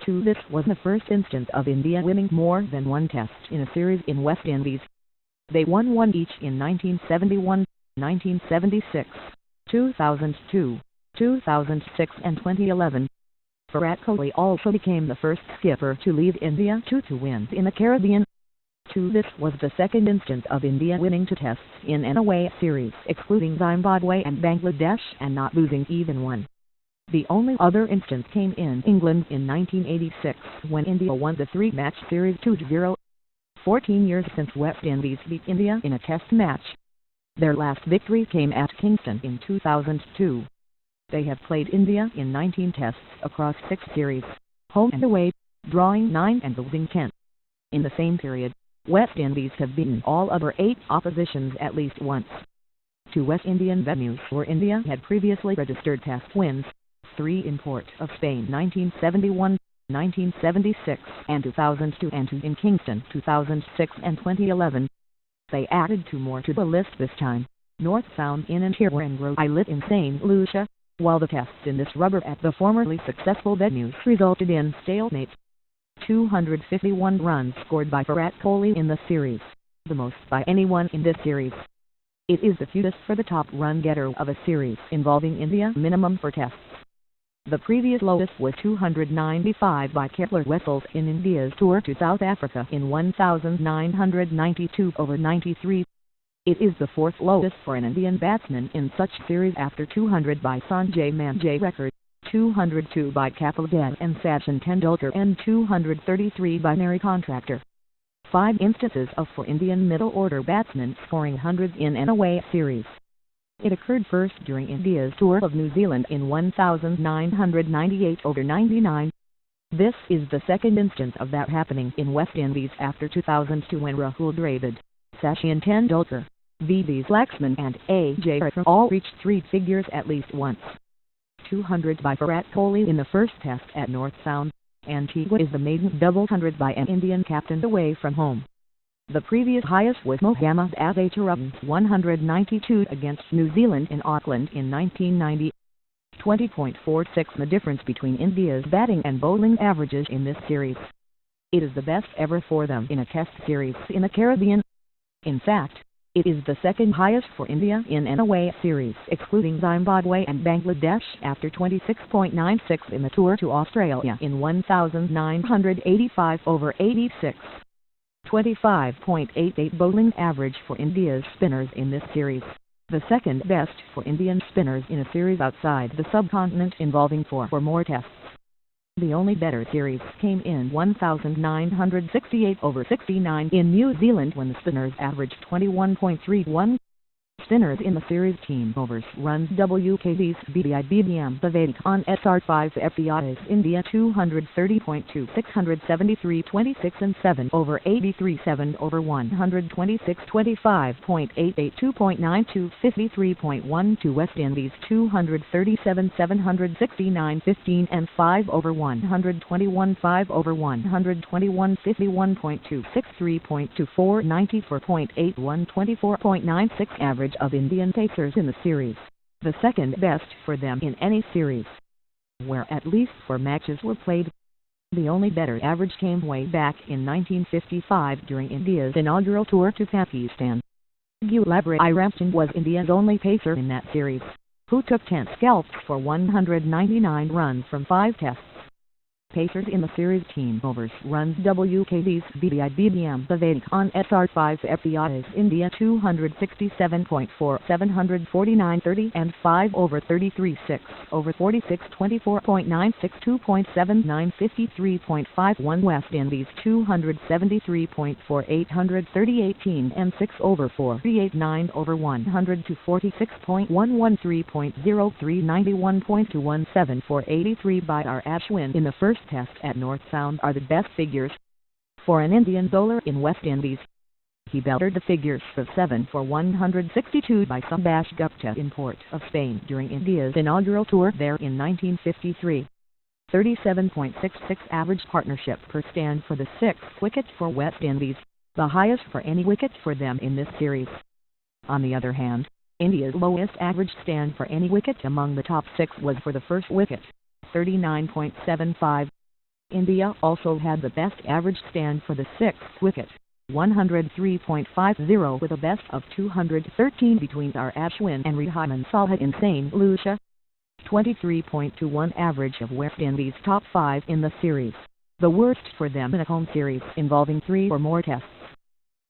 This was the first instance of India winning more than one test in a series in West Indies. They won one each in 1971, 1976, 2002, 2006 and 2011. Virat Kohli also became the first skipper to lead India to two wins in the Caribbean. This was the second instance of India winning two tests in an away series, excluding Zimbabwe and Bangladesh, and not losing even one. The only other instance came in England in 1986, when India won the three-match series 2-0. 14 years since West Indies beat India in a test match. Their last victory came at Kingston in 2002. They have played India in 19 tests across 6 series, home and away, drawing 9 and losing 10. In the same period, West Indies have beaten all other 8 oppositions at least once. 2 West Indian venues where India had previously registered test wins, 3 in Port of Spain 1971, 1976 and 2002, and 2 in Kingston 2006 and 2011. They added 2 more to the list this time, North Sound Inn and Hirwarango Islet in St. Lucia, while the tests in this rubber at the formerly successful venues resulted in stalemates. 251 runs scored by Virat Kohli in the series, the most by anyone in this series. It is the fewest for the top run getter of a series involving India minimum for tests. The previous lowest was 295 by Kepler Wessels in India's tour to South Africa in 1992 over 93. It is the 4th lowest for an Indian batsman in such series after 200 by Sanjay Manjrekar, 202 by Kapil Dev and Sachin Tendulkar and 233 by Mary Contractor. 5 instances of 4 Indian middle-order batsmen scoring hundreds in an away series. It occurred first during India's tour of New Zealand in 1998 over 99. This is the second instance of that happening in West Indies after 2002 when Rahul Dravid, Sachin Tendulkar, V.V. Laxman and A.J. Rathore all reached 3 figures at least once. 200 by Virat Kohli in the first test at North Sound, Antigua is the maiden double 100 by an Indian captain away from home. The previous highest was Mohammad Azharuddin's 192 against New Zealand in Auckland in 1990. 20.46 the difference between India's batting and bowling averages in this series. It is the best ever for them in a test series in the Caribbean. In fact, it is the second highest for India in an away series excluding Zimbabwe and Bangladesh after 26.96 in the tour to Australia in 1985 over 86. 25.88 bowling average for India's spinners in this series, the second best for Indian spinners in a series outside the subcontinent involving 4 or more tests. The only better series came in 1968 over 69 in New Zealand when the spinners averaged 21.31. Spinners in the series team overs runs WKB's BBM Bhavedic on SR5 FDI's India 230.2 673 26 and 7 over 83 7 over 126 25.88 2.92 53.12 West Indies 237 769 15 and 5 over 121 5 over 121 51.2 63.24 94.81 24.96 average of Indian pacers in the series, the second best for them in any series where at least 4 matches were played. The only better average came way back in 1955 during India's inaugural tour to Pakistan. Gulabrai Ramchand was India's only pacer in that series, who took 10 scalps for 199 runs from 5 tests. Pacers in the series team overs runs WKB's BBM Bhavedic on SR5 FDI's India 267.4 749 30 and 5 over 33 6 over 46 24.96 2.79 53.51 West Indies 273.4 830 18 and 6 over 48 9 over 100 to 46.113.03 91.217 for 83 by R. Ashwin in the first test at North Sound are the best figures for an Indian bowler in West Indies. He bettered the figures of 7 for 162 by Subhash Gupta in Port of Spain during India's inaugural tour there in 1953. 37.66 average partnership per stand for the 6th wicket for West Indies, the highest for any wicket for them in this series. On the other hand, India's lowest average stand for any wicket among the top 6 was for the first wicket, 39.75. India also had the best average stand for the sixth wicket, 103.50, with a best of 213 between R. Ashwin and Rehan Saha in St. Lucia. 23.21 average of West Indies' top 5 in the series, the worst for them in a home series involving 3 or more tests.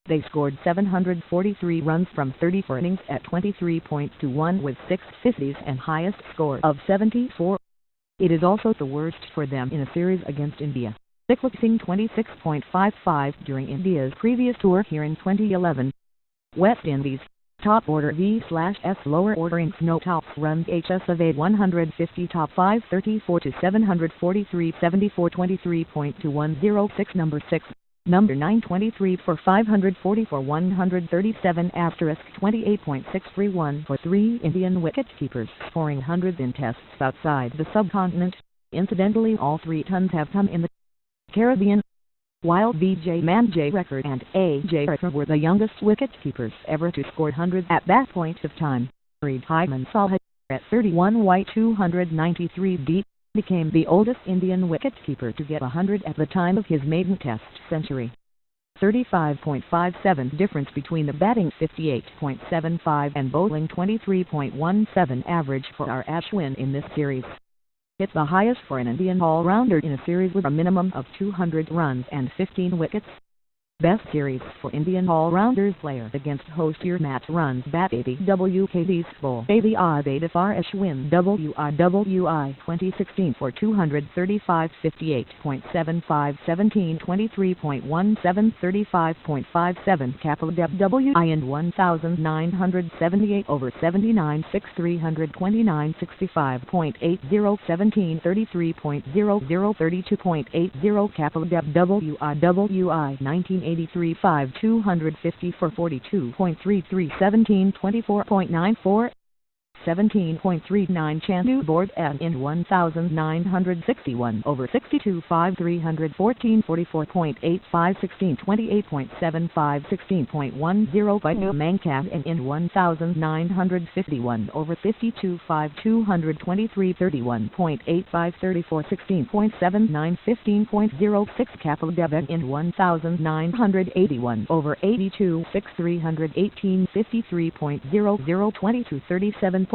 They scored 743 runs from 34 innings at 23.21 with 6 50s and highest score of 74. It is also the worst for them in a series against India, eclipsing 26.55 during India's previous tour here in 2011. West Indies top order V/S lower order inks no top runs HS of 150 top 5 34 to 743 74 23.2106 number 6 number 9 23 for 544 137 asterisk 28.631 for 3 Indian wicket-keepers scoring hundreds in tests outside the subcontinent. Incidentally, all 3 tons have come in the Caribbean. While Vijay Manjay Record and A.J. Rathore were the youngest wicket-keepers ever to score hundreds at that point of time, Rehan Saha, at 31 white 293 deep, became the oldest Indian wicket-keeper to get 100 at the time of his maiden test century. 35.57 difference between the batting 58.75 and bowling 23.17 average for R. Ashwin in this series. It's the highest for an Indian all-rounder in a series with a minimum of 200 runs and 15 wickets. Best series for Indian all-rounders player against host year match runs bat WKD's full Baby Abedafar Ashwin WRWI 2016 for 235 58.75 17 23.17 35.57 capital WI and 1978 over 79 6 329 65.80 17 33.00 32.80 capital WI 1983 5 250 for 42.33 17 24.94 17.39 Chandu board and in 1961 over 62 5 314 44.85 16 28.75 16.10 by New Mankat and in 1951 over 52 5 223 31.85 34 16.79 15.06 Capital Debit in 1981 over 82 6 318 53.00 22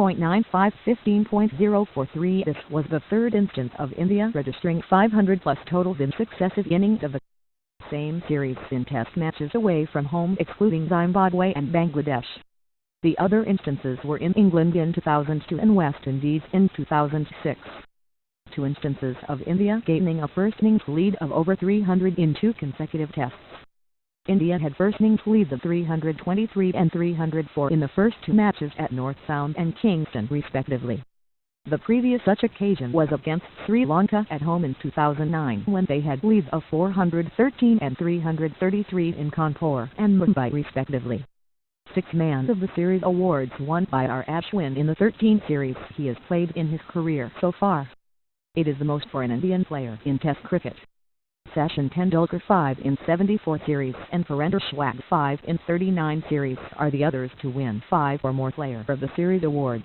37.95 15.043. This was the third instance of India registering 500 plus totals in successive innings of the same series in test matches away from home excluding Zimbabwe and Bangladesh. The other instances were in England in 2002 and West Indies in 2006. 2 instances of India gaining a first innings lead of over 300 in 2 consecutive tests. India had first innings leads of 323 and 304 in the first 2 matches at North Sound and Kingston respectively. The previous such occasion was against Sri Lanka at home in 2009 when they had leads of 413 and 333 in Kanpur and Mumbai respectively. 6 Man of the Series awards won by R. Ashwin in the 13 series he has played in his career so far. It is the most for an Indian player in Test cricket. Sachin Tendulkar 5 in 74 series and Virendra Sehwag 5 in 39 series are the others to win 5 or more Player of the Series awards.